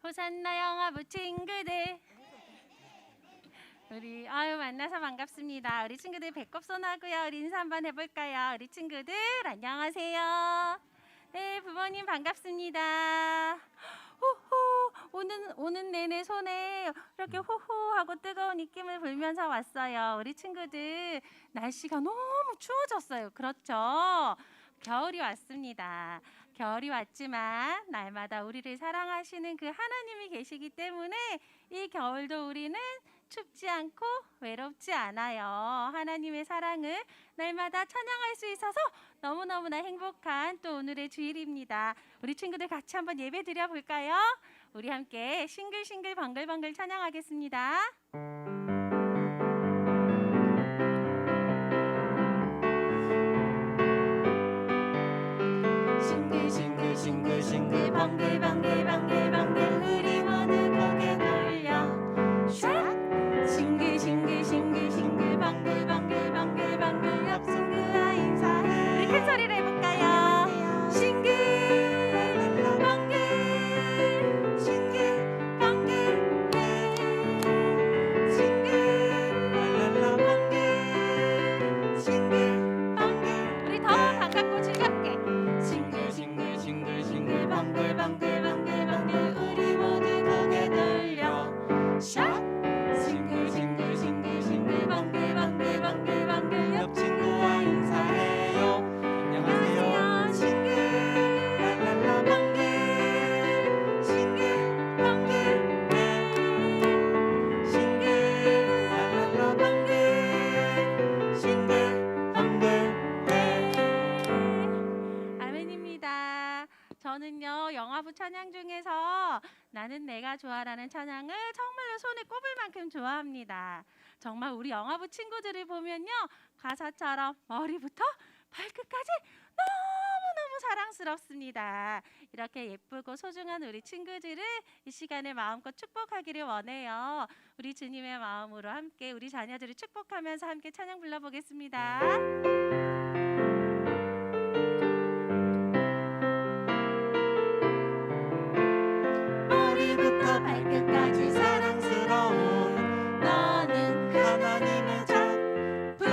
호산나 영화부 친구들, 우리 만나서 반갑습니다. 우리 친구들 배꼽손 하고요. 우리 인사 한번 해볼까요? 우리 친구들 안녕하세요. 네, 부모님 반갑습니다. 호호, 오는 내내 손에 이렇게 호호 하고 뜨거운 입김을 불면서 왔어요. 우리 친구들 날씨가 너무 추워졌어요. 그렇죠? 겨울이 왔습니다. 겨울이 왔지만 날마다 우리를 사랑하시는 그 하나님이 계시기 때문에 이 겨울도 우리는 춥지 않고 외롭지 않아요. 하나님의 사랑을 날마다 찬양할 수 있어서 너무너무나 행복한 또 오늘의 주일입니다. 우리 친구들 같이 한번 예배 드려 볼까요? 우리 함께 싱글싱글 방글방글 찬양하겠습니다. 싱글싱글 방글방글 우리 모두 고개 돌려 샥 싱글싱글 방글방글 옆 친구와 인사해. 우리 큰 소리로 해볼까요? 싱글 방글 우리 더 반갑고 즐겁게 싱글 방글 우리 모두 고개 돌려 샥 싱글 방글 옆 친구와 인사해요. 안녕하세요. 싱글 아멘입니다. 저는요 영화부 찬양 중에서 나는 내가 좋아라는 찬양을 정말로 손에 꼽을 만큼 좋아합니다. 정말 우리 영화부 친구들을 보면요 가사처럼 머리부터 발끝까지 너무너무 사랑스럽습니다. 이렇게 예쁘고 소중한 우리 친구들을 이 시간에 마음껏 축복하기를 원해요. 우리 주님의 마음으로 함께 우리 자녀들을 축복하면서 함께 찬양 불러보겠습니다. 머리부터 발끝까지 사랑스러운 너는 하나님의 작품,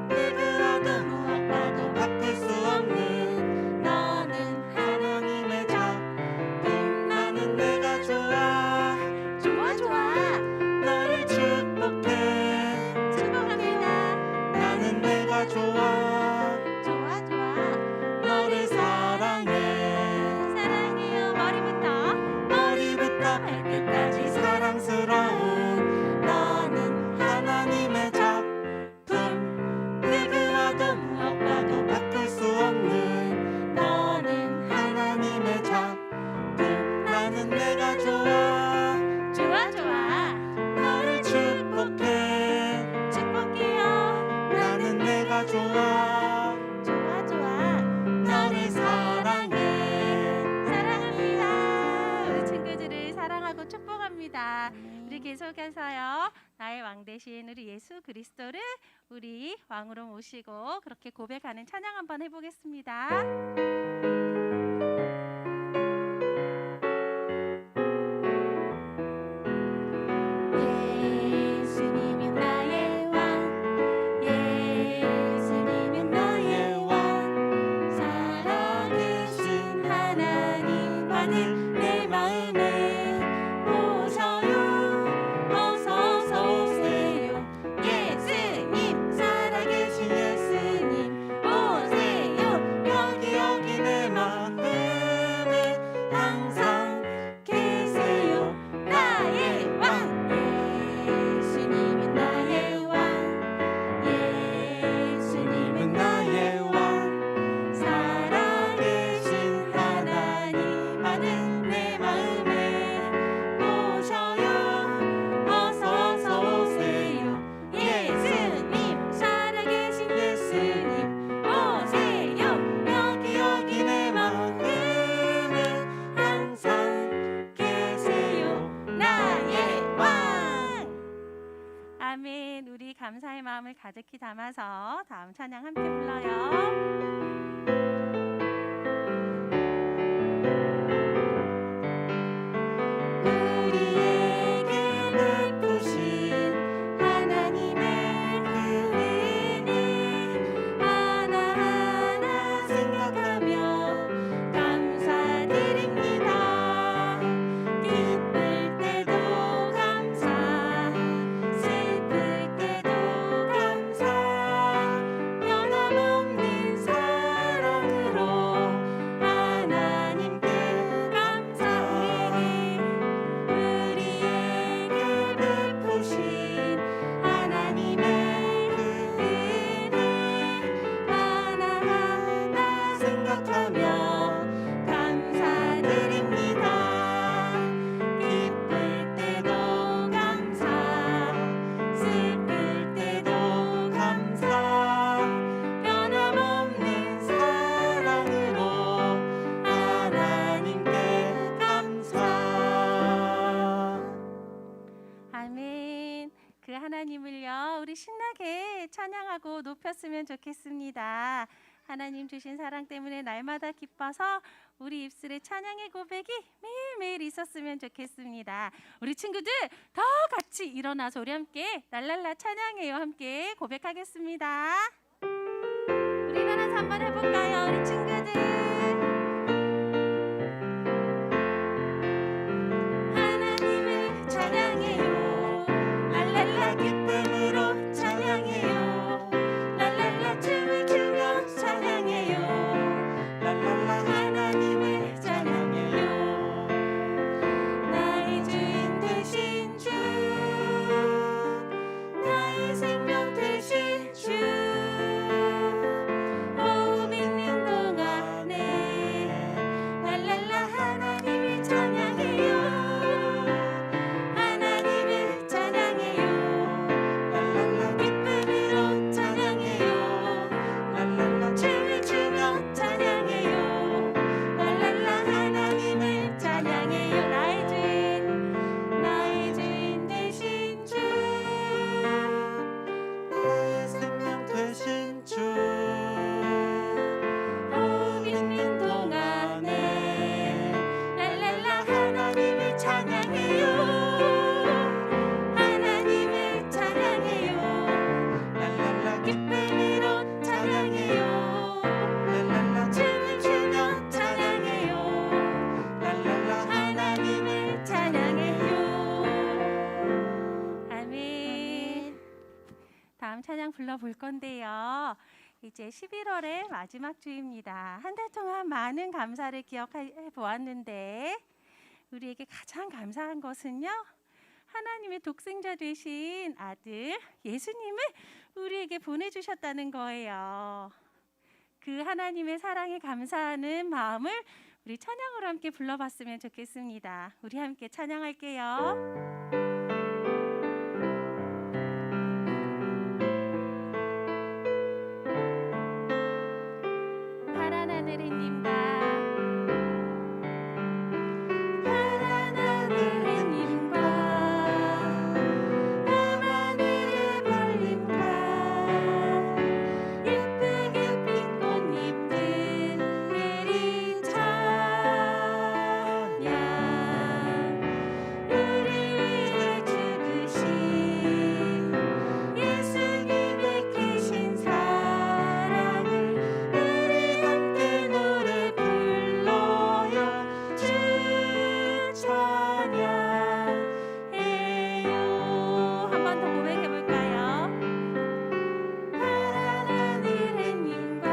누구와도 무엇과도 바꿀 수 없는 너는 하나님의 작품. 나는 내가 좋아 너를 축복합니다. 나는 내가 좋아 너를 사랑해요. 머리부터 발끝까지 사랑스러운 너는 하나님의 작품, 누구와도 무엇과도 바꿀 수 없는 너는 하나님의 작품. 나는 내가 좋아 너를 축복해요. 나는 내가 좋아 너를 사랑합니다. 우리 친구들을 사랑하고 축복합니다. 우리 계속해서요 나의 왕 대신 우리 예수 그리스도를 우리 왕으로 모시고 그렇게 고백하는 찬양 한번 해보겠습니다. 예수님은 나의 왕, 예수님은 나의 왕, 살아계신 하나님 아들 내 마음에 오셔요. 어서 오세요. 예수님, 살아계신 예수님 오세요. 여기 내 마음에 항상 계세요. 나의 왕, 예수님은 나의 왕, 예수님은 나의 왕, 살아계신 하나님 아들 내 마음에 오셔요. 어서 오세요. 예수님, 살아계신 예수님 오세요. 여기 내 마음에 항상 계세요. 나의 왕. 아멘. 우리 감사의 마음을 가득히 담아서 다음 찬양 함께 불러요. 하나님을요, 우리 신나게 찬양하고 높였으면 좋겠습니다. 하나님 주신 사랑 때문에 날마다 기뻐서 우리 입술에 찬양의 고백이 매일매일 있었으면 좋겠습니다. 우리 친구들 다 같이 일어나서 우리 함께 랄랄라 찬양해요 함께 고백하겠습니다. 우리 일어나서 한번 해볼까요, 우리 친구들? 하나님을 찬양해요, 랄랄라 기쁨으로 찬양해요, 랄랄라 춤을 추며 찬양해요, 랄랄라 하나님을 찬양해요. 나의 주인 되신 주, 나의 생명 되신 주, 호흡 있는 동안에 랄랄라 하나님을 찬양해요, 하나님을 찬양해요, 랄랄라 기쁨으로 찬양해요, 랄랄라 춤을 추며 찬양해요, 랄랄라 하나님을 찬양해요. 나의 주인 되신 주, 나의 생명 되신 주, 호흡 있는 동안에 랄랄라 하나님을 찬양해요, 하나님을 찬양해요, 랄랄라 기쁨으로 찬양해요, 랄랄라 춤을 추며 찬양해요, 랄랄라 하나님을 찬양해요. 아멘. 다음 찬양 불러볼 건데요. 이제 11월의 마지막 주입니다. 한 달 동안 많은 감사를 기억해 보았는데 우리에게 가장 감사한 것은요, 하나님의 독생자 되신 아들 예수님을 우리에게 보내주셨다는 거예요. 그 하나님의 사랑에 감사하는 마음을 우리 찬양으로 함께 불러봤으면 좋겠습니다. 우리 함께 찬양할게요. 파란 하늘의 님과 파란 하늘의 님과 밤하늘의 별님과 예쁘게 핀 꽃잎들이 찬양, 우리 위해 죽으신 예수님의 크신 사랑을 우리 함께 노래 불러요, 주 찬양해요. 한 번 더 고백해 볼까요? 파란 하늘의 님과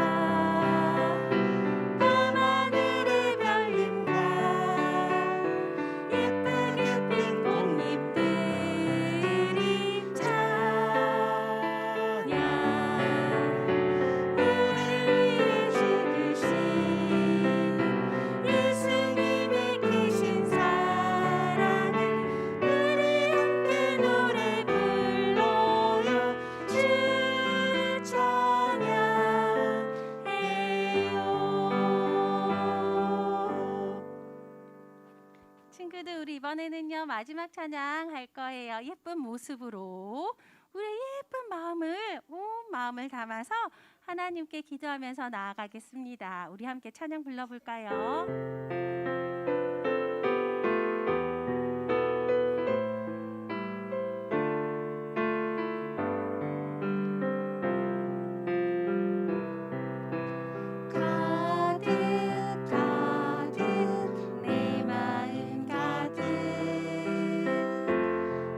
밤하늘의 별님과 예쁘게 핀 꽃잎들이 찬양, 우리 위해 죽으신 예수님의 크신 사랑을 우리 함께 노래 불러요, 주 찬양해요. 친구들, 우리 이번에는요 마지막 찬양 할 거예요. 예쁜 모습으로 우리의 예쁜 마음을, 온 마음을 담아서 하나님께 기도하면서 나아가겠습니다. 우리 함께 찬양 불러볼까요? 가득 가득 내 마음 가득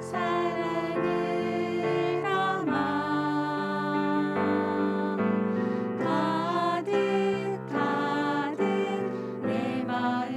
사랑을 담아, 가득 가득 내 마음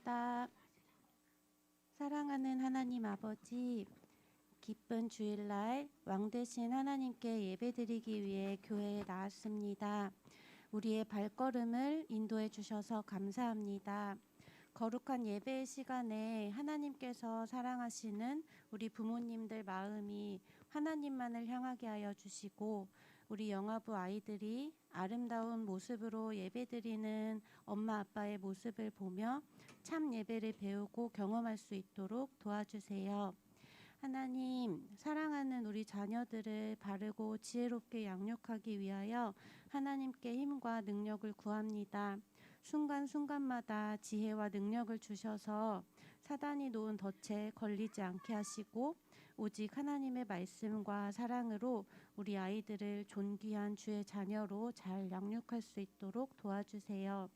기도합니다. 사랑하는 하나님 아버지, 기쁜 주일날 왕 되신 하나님께 예배드리기 위해 교회에 나왔습니다. 우리의 발걸음을 인도해 주셔서 감사합니다. 거룩한 예배의 시간에 하나님께서 사랑하시는 우리 부모님들 마음이 하나님만을 향하게 하여 주시고, 우리 영아부 아이들이 아름다운 모습으로 예배드리는 엄마 아빠의 모습을 보며 참 예배를 배우고 경험할 수 있도록 도와주세요. 하나님, 사랑하는 우리 자녀들을 바르고 지혜롭게 양육하기 위하여 하나님께 힘과 능력을 구합니다. 순간순간마다 지혜와 능력을 주셔서 사단이 놓은 덫에 걸리지 않게 하시고, 오직 하나님의 말씀과 사랑으로 우리 아이들을 존귀한 주의 자녀로 잘 양육할 수 있도록 도와주세요.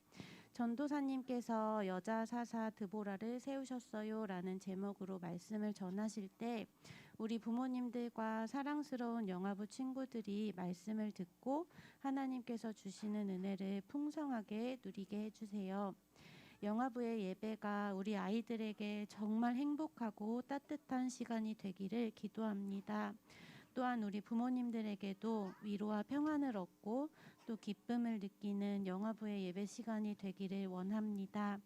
전도사님께서 여자 사사 드보라를 세우셨어요 라는 제목으로 말씀을 전하실 때 우리 부모님들과 사랑스러운 영아부 친구들이 말씀을 듣고 하나님께서 주시는 은혜를 풍성하게 누리게 해주세요. 영아부의 예배가 우리 아이들에게 정말 행복하고 따뜻한 시간이 되기를 기도합니다. 또한 우리 부모님들에게도 위로와 평안을 얻고 또 기쁨을 느끼는 영아부의 예배 시간이 되기를 원합니다.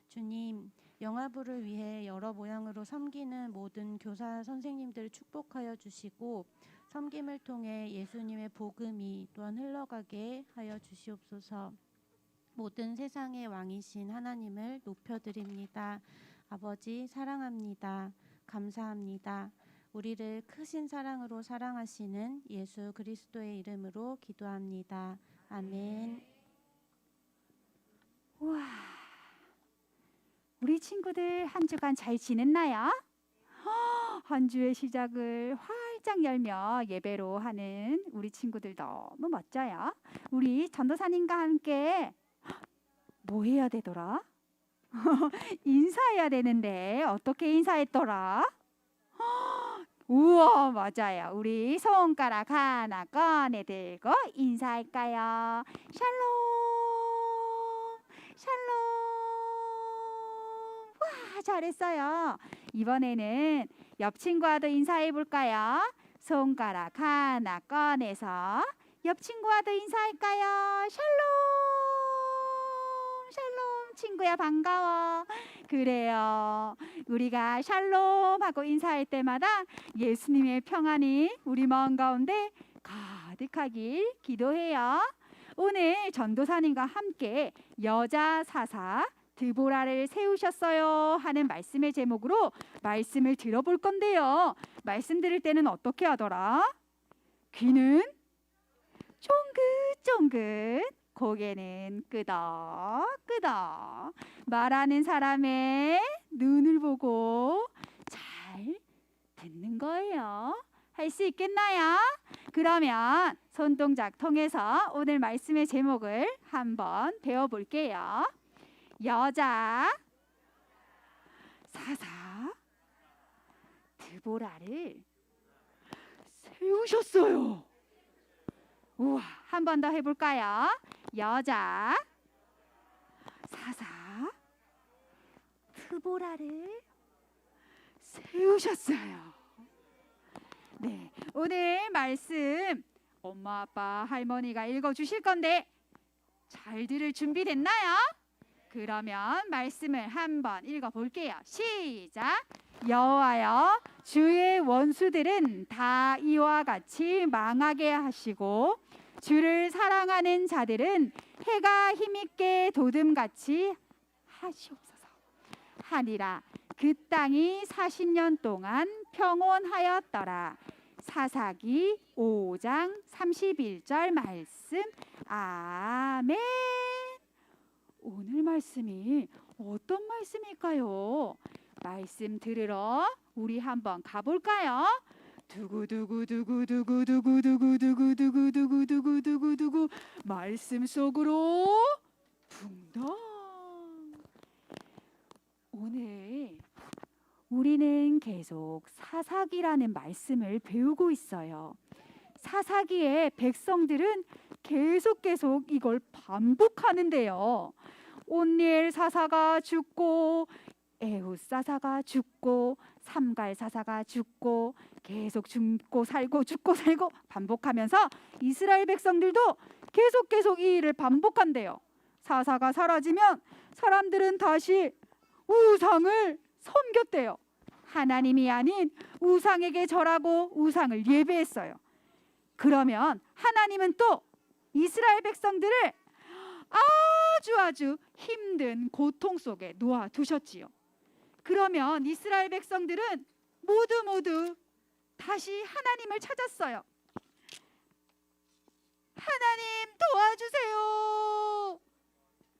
주님, 영아부를 위해 여러 모양으로 섬기는 모든 교사 선생님들을 축복하여 주시고, 섬김을 통해 예수님의 복음이 또한 흘러가게 하여 주시옵소서. 모든 세상의 왕이신 하나님을 높여드립니다. 아버지, 사랑합니다. 감사합니다. 우리를 크신 사랑으로 사랑하시는 예수 그리스도의 이름으로 기도합니다. 아멘. 우와, 우리 친구들 한 주간 잘 지냈나요? 한 주의 시작을 활짝 열며 예배로 하는 우리 친구들 너무 멋져요. 우리 전도사님과 함께 뭐 해야 되더라? 인사해야 되는데 어떻게 인사했더라? 우와, 맞아요. 우리 손가락 하나 꺼내 들고 인사할까요? 샬롬, 샬롬. 와, 잘했어요. 이번에는 옆 친구와도 인사해 볼까요? 손가락 하나 꺼내서 옆 친구와도 인사할까요? 샬롬, 샬롬. 친구야, 반가워. 그래요. 우리가 샬롬 하고 인사할 때마다 예수님의 평안이 우리 마음 가운데 가득하길 기도해요. 오늘 전도사님과 함께 여자 사사 드보라를 세우셨어요 하는 말씀의 제목으로 말씀을 들어볼 건데요. 말씀 들을 때는 어떻게 하더라? 귀는 쫑긋쫑긋, 고개는 끄덕끄덕, 말하는 사람의 눈을 보고 잘 듣는 거예요. 할 수 있겠나요? 그러면 손동작 통해서 오늘 말씀의 제목을 한번 배워볼게요. 여자 사사 드보라를 세우셨어요. 우와, 한 번 더 해볼까요? 여자 사사 드보라를 세우셨어요. 네, 오늘 말씀 엄마, 아빠, 할머니가 읽어주실 건데 잘 들을 준비 됐나요? 그러면 말씀을 한번 읽어볼게요. 시작! 여호와여, 주의 원수들은 다 이와 같이 망하게 하시고 주를 사랑하는 자들은 해가 힘있게 도듬같이 하시옵소서. 하니라. 그 땅이 40년 동안 평온하였더라. 사사기 5장 31절 말씀. 아멘. 오늘 말씀이 어떤 말씀일까요? 말씀 들으러 우리 한번 가볼까요? 두구두구두구두구두구두구두구두구두구두구두구 말씀 속으로 붕덩. 오늘 우리는 계속 사사기라는 말씀을 배우고 있어요. 사사기의 백성들은 계속 이걸 반복하는데요. 온니엘 사사가 죽고 에훗 사사가 죽고 삼갈 사사가 죽고 계속 죽고 살고 반복하면서 이스라엘 백성들도 계속 이 일을 반복한대요. 사사가 사라지면 사람들은 다시 우상을 섬겼대요. 하나님이 아닌 우상에게 절하고 우상을 예배했어요. 그러면 하나님은 또 이스라엘 백성들을 아주 힘든 고통 속에 놓아두셨지요. 그러면 이스라엘 백성들은 모두 다시 하나님을 찾았어요. 하나님 도와주세요.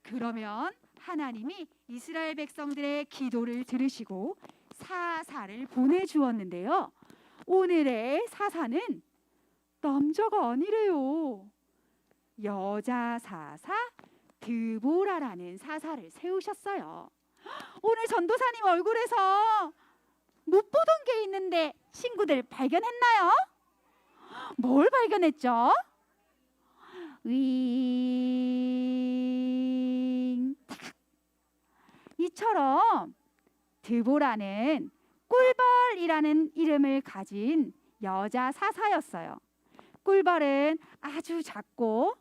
그러면 하나님이 이스라엘 백성들의 기도를 들으시고 사사를 보내주었는데요. 오늘의 사사는 남자가 아니래요. 여자 사사 드보라라는 사사를 세우셨어요. 오늘 전도사님 얼굴에서 못 보던 게 있는데 친구들 발견했나요? 뭘 발견했죠? 이처럼 드보라는 꿀벌이라는 이름을 가진 여자 사사였어요. 꿀벌은 아주 작고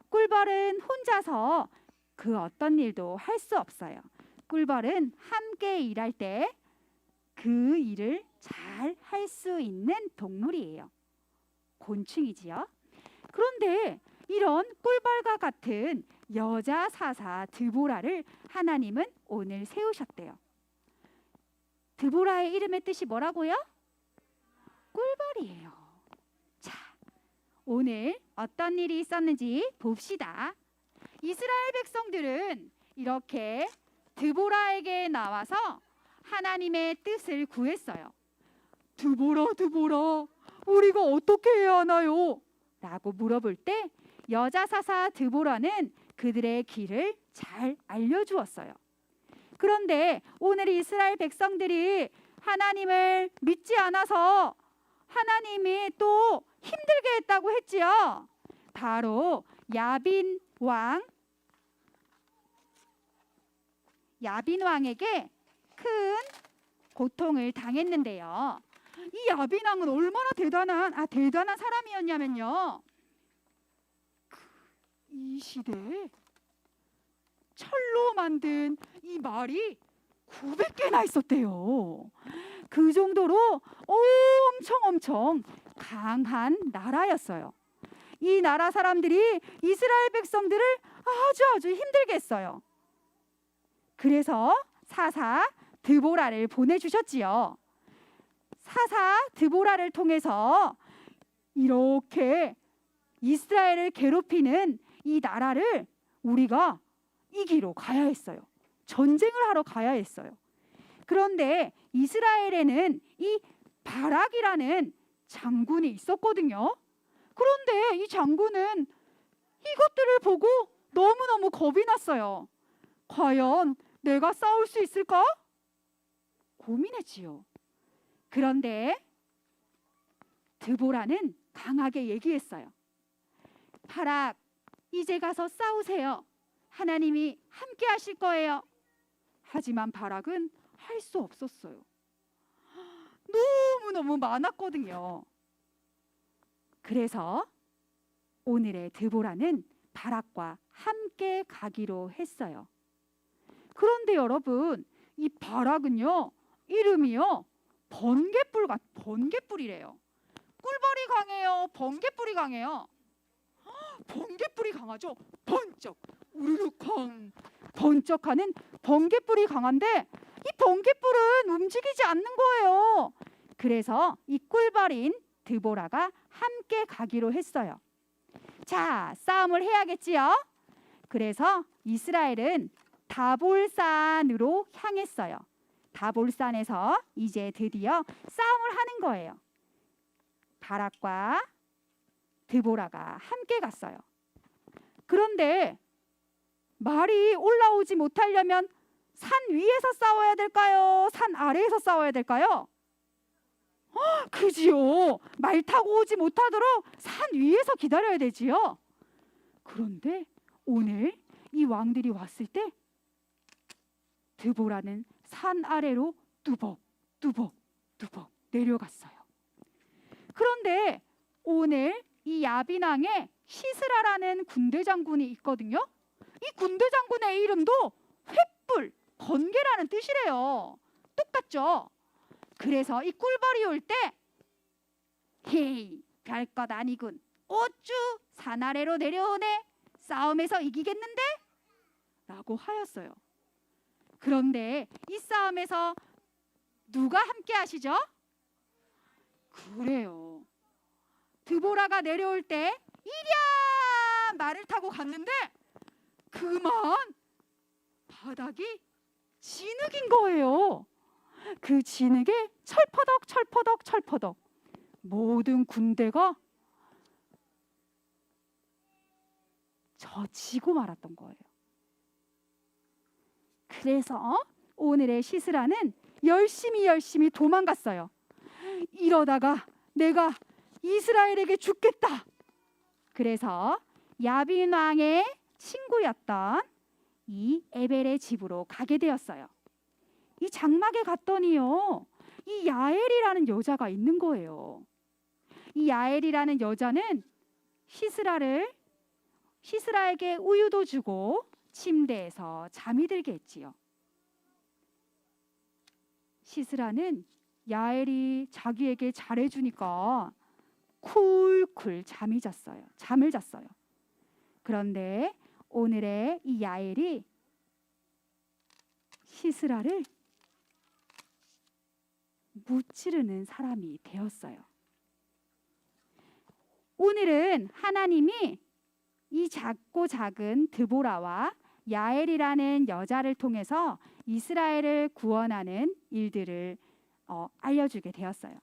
꿀벌은 혼자서 그 어떤 일도 할 수 없어요. 꿀벌은 함께 일할 때 그 일을 잘 할 수 있는 동물이에요. 곤충이지요. 그런데 이런 꿀벌과 같은 여자 사사 드보라를 하나님은 오늘 세우셨대요. 드보라의 이름의 뜻이 뭐라고요? 꿀벌이에요. 자, 오늘 어떤 일이 있었는지 봅시다. 이스라엘 백성들은 이렇게 드보라에게 나와서 하나님의 뜻을 구했어요. 드보라, 우리가 어떻게 해야 하나요? 라고 물어볼 때 여자 사사 드보라는 그들의 길을 잘 알려주었어요. 그런데 오늘 이스라엘 백성들이 하나님을 믿지 않아서 하나님이 또 힘들게 했다고 했지요. 바로 야빈 왕에게 큰 고통을 당했는데요. 이 야빈 왕은 얼마나 대단한 사람이었냐면요. 이 시대에 철로 만든 이 말이 900개나 있었대요. 그 정도로 엄청 강한 나라였어요. 이 나라 사람들이 이스라엘 백성들을 아주 힘들게 했어요. 그래서 사사 드보라를 보내주셨지요. 사사 드보라를 통해서 이렇게 이스라엘을 괴롭히는 이 나라를 우리가 이기러 가야 했어요. 전쟁을 하러 가야 했어요. 그런데 이스라엘에는 이 바락이라는 장군이 있었거든요. 그런데 이 장군은 이것들을 보고 너무너무 겁이 났어요. 과연 내가 싸울 수 있을까? 고민했지요. 그런데 드보라는 강하게 얘기했어요. 바락, 이제 가서 싸우세요. 하나님이 함께 하실 거예요. 하지만 바락은 할 수 없었어요. 너무너무 많았거든요. 그래서 오늘의 드보라는 바락과 함께 가기로 했어요. 그런데 여러분, 이 바락은요, 이름이요, 번개불이래요. 꿀벌이 강해요? 번개불이 강해요? 번개불이 강하죠. 번쩍 우르르쾅 번쩍하는 번개불이 강한데 이 번개불은 움직이지 않는 거예요. 그래서 이 꿀벌인 드보라가 함께 가기로 했어요. 자, 싸움을 해야겠지요. 그래서 이스라엘은 다볼산으로 향했어요. 다볼산에서 이제 드디어 싸움을 하는 거예요. 바락과 드보라가 함께 갔어요. 그런데 말이 올라오지 못하려면 산 위에서 싸워야 될까요? 산 아래에서 싸워야 될까요? 그지요. 말 타고 오지 못하도록 산 위에서 기다려야 되지요. 그런데 오늘 이 왕들이 왔을 때 드보라는 산 아래로 뚜벅뚜벅 내려갔어요. 그런데 오늘 이 야빈왕에 시스라라는 군대 장군이 있거든요. 이 군대 장군의 이름도 횃불, 번개라는 뜻이래요. 똑같죠? 그래서 이 꿀벌이 올 때 헤이, 별것 아니군. 어쭈 산 아래로 내려오네. 싸움에서 이기겠는데? 라고 하였어요. 그런데 이 싸움에서 누가 함께 하시죠? 그래요. 드보라가 내려올 때 이랴 말을 타고 갔는데 그만 바닥이 진흙인 거예요. 그 진흙에 철퍼덕 모든 군대가 젖히고 말았던 거예요. 그래서 오늘의 시스라는 열심히 도망갔어요. 이러다가 내가 이스라엘에게 죽겠다. 그래서 야빈 왕의 친구였던 이 에벨의 집으로 가게 되었어요. 이 장막에 갔더니요, 이 야엘이라는 여자가 있는 거예요. 이 야엘이라는 여자는 시스라에게 우유도 주고 침대에서 잠이 들게 했지요. 시스라는 야엘이 자기에게 잘해주니까 쿨쿨 잠을 잤어요. 그런데 오늘의 이 야엘이 시스라를 무찌르는 사람이 되었어요. 오늘은 하나님이 이 작고 작은 드보라와 야엘이라는 여자를 통해서 이스라엘을 구원하는 일들을 알려주게 되었어요.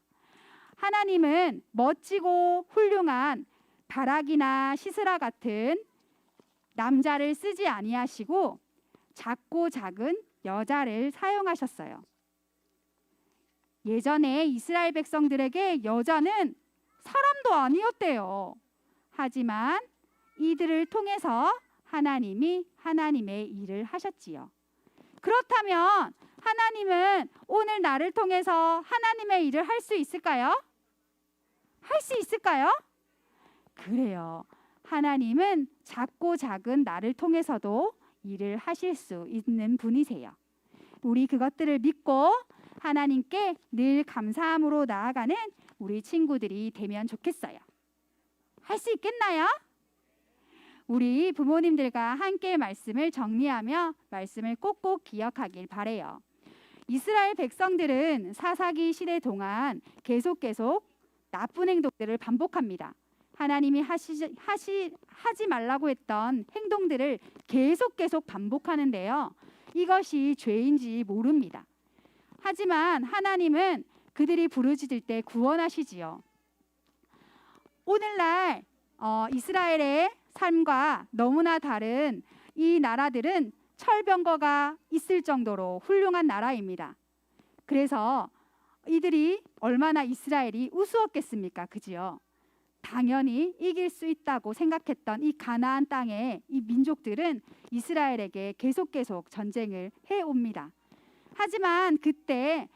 하나님은 멋지고 훌륭한 바락이나 시스라 같은 남자를 쓰지 아니하시고 작고 작은 여자를 사용하셨어요. 예전에 이스라엘 백성들에게 여자는 사람도 아니었대요. 하지만 이들을 통해서 하나님이 하나님의 일을 하셨지요. 그렇다면 하나님은 오늘 나를 통해서 하나님의 일을 할 수 있을까요? 할 수 있을까요? 그래요. 하나님은 작고 작은 나를 통해서도 일을 하실 수 있는 분이세요. 우리 그것들을 믿고 하나님께 늘 감사함으로 나아가는 우리 친구들이 되면 좋겠어요. 할 수 있겠나요? 우리 부모님들과 함께 말씀을 정리하며 말씀을 꼭꼭 기억하길 바래요. 이스라엘 백성들은 사사기 시대 동안 계속 나쁜 행동들을 반복합니다. 하나님이 하지 말라고 했던 행동들을 계속 반복하는데요. 이것이 죄인지 모릅니다. 하지만 하나님은 그들이 부르짖을 때 구원하시지요. 오늘날 이스라엘의 삶과 너무나 다른 이 나라들은 철병거가 있을 정도로 훌륭한 나라입니다. 그래서 이들이 얼마나 이스라엘이 우스웠겠습니까? 그지요? 당연히 이길 수 있다고 생각했던 이 가나안 땅의 이 민족들은 이스라엘에게 계속 전쟁을 해옵니다. 하지만 그때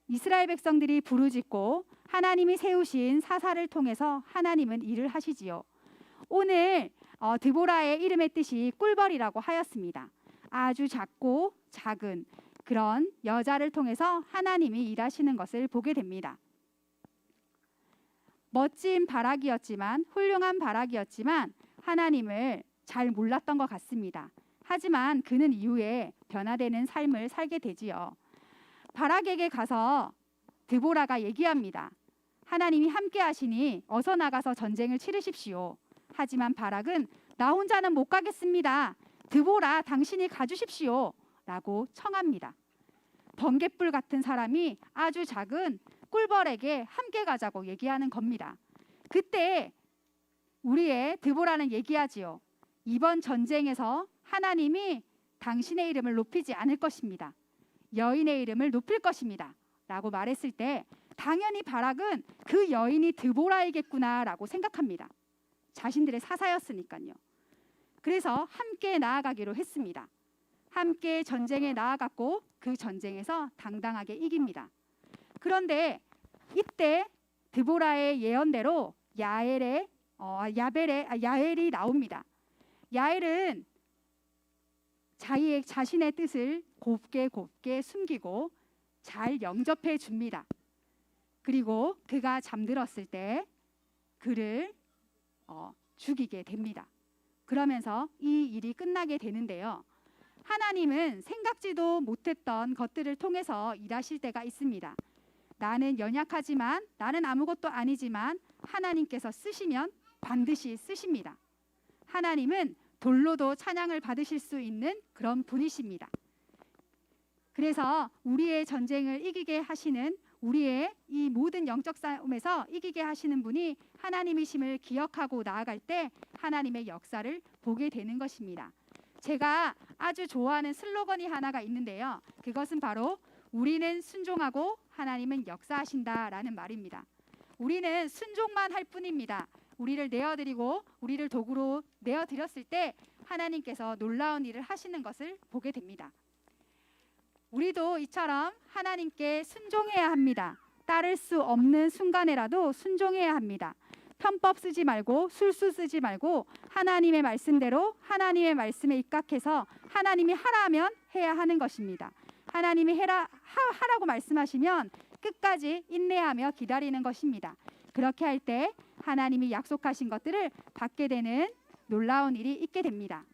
이스라엘 백성들이 부르짖고 하나님이 세우신 사사를 통해서 하나님은 일을 하시지요. 오늘 드보라의 이름의 뜻이 꿀벌이라고 하였습니다. 아주 작고 작은 그런 여자를 통해서 하나님이 일하시는 것을 보게 됩니다. 멋진 바락이었지만, 훌륭한 바락이었지만 하나님을 잘 몰랐던 것 같습니다. 하지만 그는 이후에 변화되는 삶을 살게 되지요. 바락에게 가서 드보라가 얘기합니다. 하나님이 함께 하시니 어서 나가서 전쟁을 치르십시오. 하지만 바락은 나 혼자는 못 가겠습니다. 드보라 당신이 가주십시오. 라고 청합니다. 번갯불 같은 사람이 아주 작은 꿀벌에게 함께 가자고 얘기하는 겁니다. 그때 우리의 드보라는 얘기하지요. 이번 전쟁에서 하나님이 당신의 이름을 높이지 않을 것입니다. 여인의 이름을 높일 것입니다. 라고 말했을 때 당연히 바락은 그 여인이 드보라이겠구나 라고 생각합니다. 자신들의 사사였으니까요. 그래서 함께 나아가기로 했습니다. 함께 전쟁에 나아갔고 그 전쟁에서 당당하게 이깁니다. 그런데 이때 드보라의 예언대로 야엘이 나옵니다. 야엘은 자신의 뜻을 곱게 숨기고 잘 영접해 줍니다. 그리고 그가 잠들었을 때 그를 죽이게 됩니다. 그러면서 이 일이 끝나게 되는데요. 하나님은 생각지도 못했던 것들을 통해서 일하실 때가 있습니다. 나는 연약하지만, 나는 아무것도 아니지만 하나님께서 쓰시면 반드시 쓰십니다. 하나님은 돌로도 찬양을 받으실 수 있는 그런 분이십니다. 그래서 우리의 전쟁을 이기게 하시는, 우리의 이 모든 영적 싸움에서 이기게 하시는 분이 하나님이심을 기억하고 나아갈 때 하나님의 역사를 보게 되는 것입니다. 제가 아주 좋아하는 슬로건이 하나가 있는데요. 그것은 바로 우리는 순종하고 하나님은 역사하신다라는 말입니다. 우리는 순종만 할 뿐입니다. 우리를 내어드리고 우리를 도구로 내어드렸을 때 하나님께서 놀라운 일을 하시는 것을 보게 됩니다. 우리도 이처럼 하나님께 순종해야 합니다. 따를 수 없는 순간에라도 순종해야 합니다. 편법 쓰지 말고 술수 쓰지 말고 하나님의 말씀대로 하나님의 말씀에 입각해서 하나님이 하라 하면 해야 하는 것입니다. 하나님이 하라고 말씀하시면 끝까지 인내하며 기다리는 것입니다. 그렇게 할 때 하나님이 약속하신 것들을 받게 되는 놀라운 일이 있게 됩니다.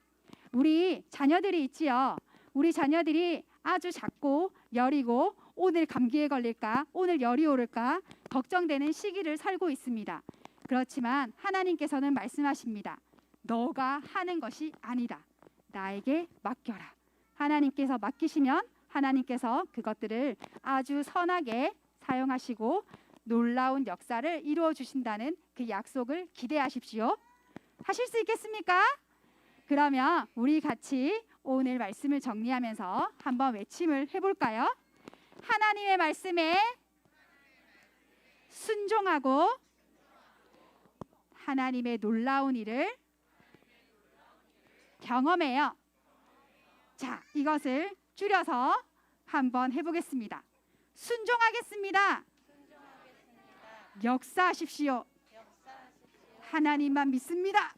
우리 자녀들이 있지요. 우리 자녀들이 아주 작고 여리고 오늘 감기에 걸릴까, 오늘 열이 오를까 걱정되는 시기를 살고 있습니다. 그렇지만 하나님께서는 말씀하십니다. 너가 하는 것이 아니다. 나에게 맡겨라. 하나님께서 맡기시면 하나님께서 그것들을 아주 선하게 사용하시고 놀라운 역사를 이루어 주신다는 그 약속을 기대하십시오. 하실 수 있겠습니까? 그러면 우리 같이 오늘 말씀을 정리하면서 한번 외침을 해볼까요? 하나님의 말씀에 순종하고 하나님의 놀라운 일을 경험해요. 자, 이것을 줄여서 한번 해보겠습니다. 순종하겠습니다. 역사하십시오. 하나님만 믿습니다.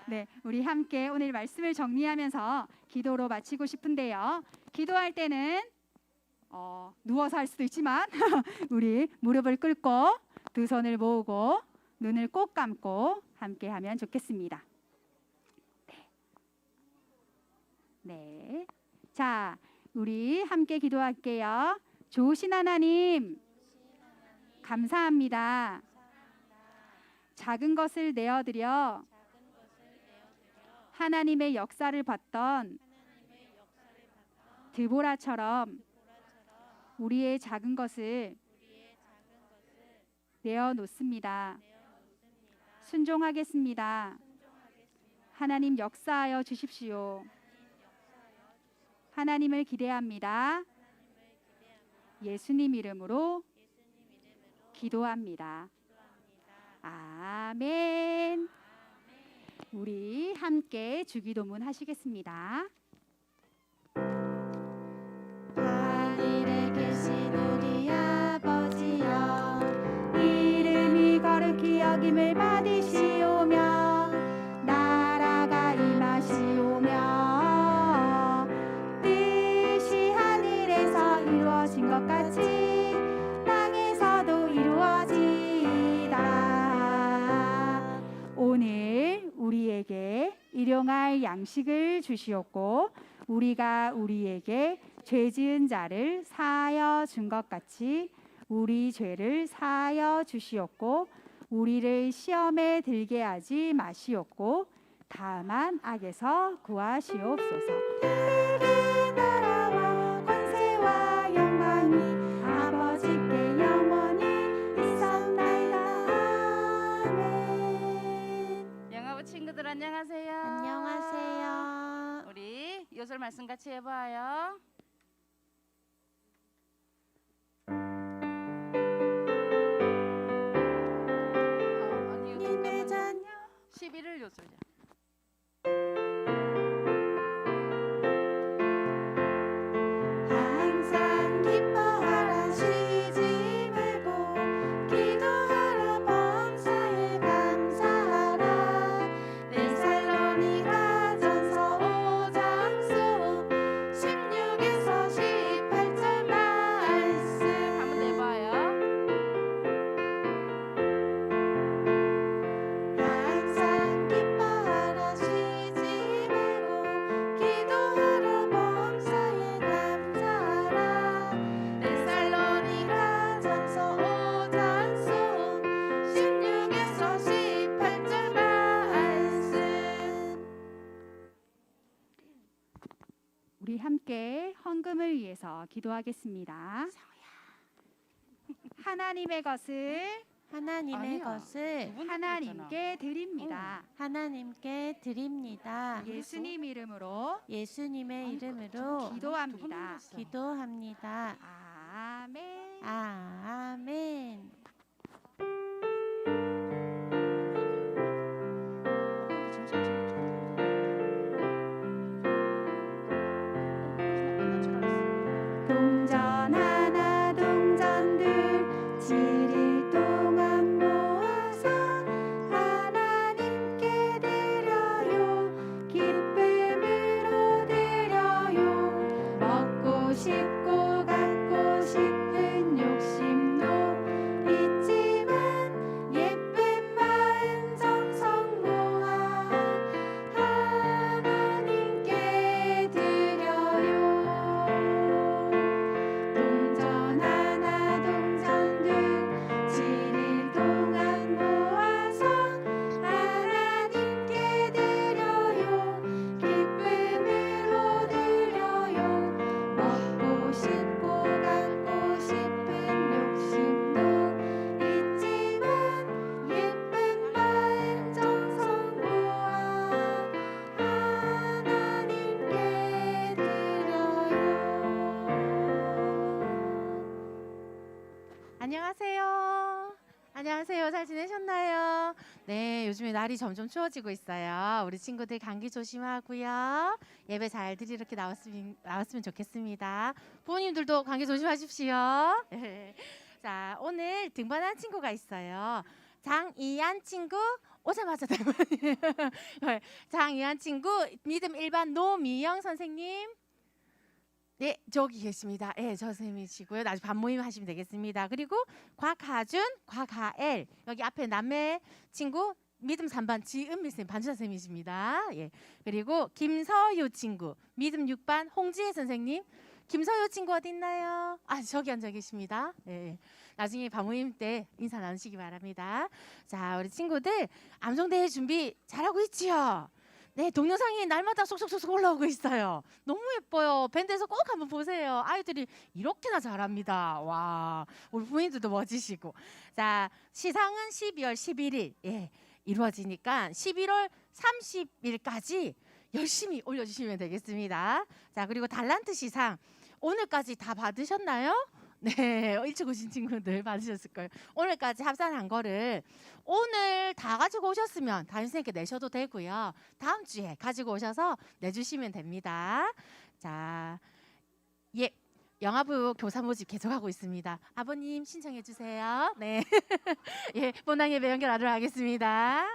네, 우리 함께 오늘 말씀을 정리하면서 기도로 마치고 싶은데요. 기도할 때는 누워서 할 수도 있지만 우리 무릎을 꿇고 두 손을 모으고 눈을 꼭 감고 함께 하면 좋겠습니다. 네. 자, 우리 함께 기도할게요. 좋으신 하나님, 감사합니다. 작은 것을 내어드려 하나님의 역사를 봤던 드보라처럼 우리의 작은 것을 내어놓습니다. 순종하겠습니다. 하나님 역사하여 주십시오. 하나님을 기대합니다. 예수님 이름으로 기도합니다. 아멘. 우리 함께 주기도문 하시겠습니다. 하늘에 계신 우리 아버지여, 이름이 거룩히 여김을 받으시오며 나라가 임하시오며 뜻이 하늘에서 이루어진 것 같이 땅에서도 이루어지이다. 오늘 우리에게 일용할 양식을 주시옵고 우리가 우리에게 죄 지은 자를 사하여 준 것 같이 우리 죄를 사하여 주시옵고 우리를 시험에 들게 하지 마시옵고 다만 악에서 구하시옵소서. 그 나라와 권세와 영광이 아버지께 영원히 있사옵나이다. 아멘. 영아부 친구들 안녕하세요. 안녕하세요. 우리 요술 말씀 같이 해봐요. 님의 자녀 11을 요술이야. 기도하겠습니다. 하나님의 것을 하나님의 아니야. 것을 하나님께 드립니다. 하나님께 드립니다. 예수님 이름으로 예수님의 이름으로 기도합니다. 기도합니다. 아멘. 아멘. 동전 하나 동전 둘 7일 동안 모아서 하나님께 드려요. 기쁨으로 드려요. 먹고 싶고 갖고 싶은 욕심도 있지만 예쁜 마음 정성 모아 하나님께 드려요. 동전 하나 동전 둘 7일 동안 모아서 하나님께 드려요. 기쁨으로 드려요. 먹고 싶고 갖고 싶은 욕심도 있지만 예쁜 마음 정성 모아 하나님께 드려요. 안녕하세요. 안녕하세요. 잘 지내셨나요? 네, 요즘에 날이 점점 추워지고 있어요. 우리 친구들 감기 조심하고요. 예배 잘 이렇게 나왔으면 좋겠습니다. 부모님들도 감기 조심하십시오. 자, 오늘 등반한 친구가 있어요. 장이한 친구 오자마자 등반이에요. 장이한 친구 믿음 1반 노미영 선생님. 네, 저기 계십니다. 네, 저 선생님이시고요. 나중에 반모임 하시면 되겠습니다. 그리고 곽하준, 곽하엘 여기 앞에 남매 친구 믿음 3반 지은미 선생님, 반주사 선생님이십니다. 예. 그리고 김서유 친구 믿음 6반 홍지혜 선생님. 김서유 친구 어디 있나요? 아, 저기 앉아 계십니다. 예. 나중에 반모임 때 인사 나누시기 바랍니다. 자, 우리 친구들 암송대회 준비 잘하고 있지요? 네, 동영상이 날마다 쏙쏙쏙 올라오고 있어요. 너무 예뻐요. 밴드에서 꼭 한번 보세요. 아이들이 이렇게나 잘합니다. 와, 우리 부모님들도 멋지시고. 자, 시상은 12월 11일 이루어지니까 11월 30일까지 열심히 올려주시면 되겠습니다. 자, 그리고 달란트 시상 오늘까지 다 받으셨나요? 네, 일찍 오신 친구들 받으셨을 거예요. 오늘까지 합산한 거를 오늘 다 가지고 오셨으면 담임선생님께 내셔도 되고요. 다음 주에 가지고 오셔서 내주시면 됩니다. 자, 예, 영아부 교사 모집 계속하고 있습니다. 아버님 신청해 주세요. 네, 예, 본당 예배 연결하도록 하겠습니다.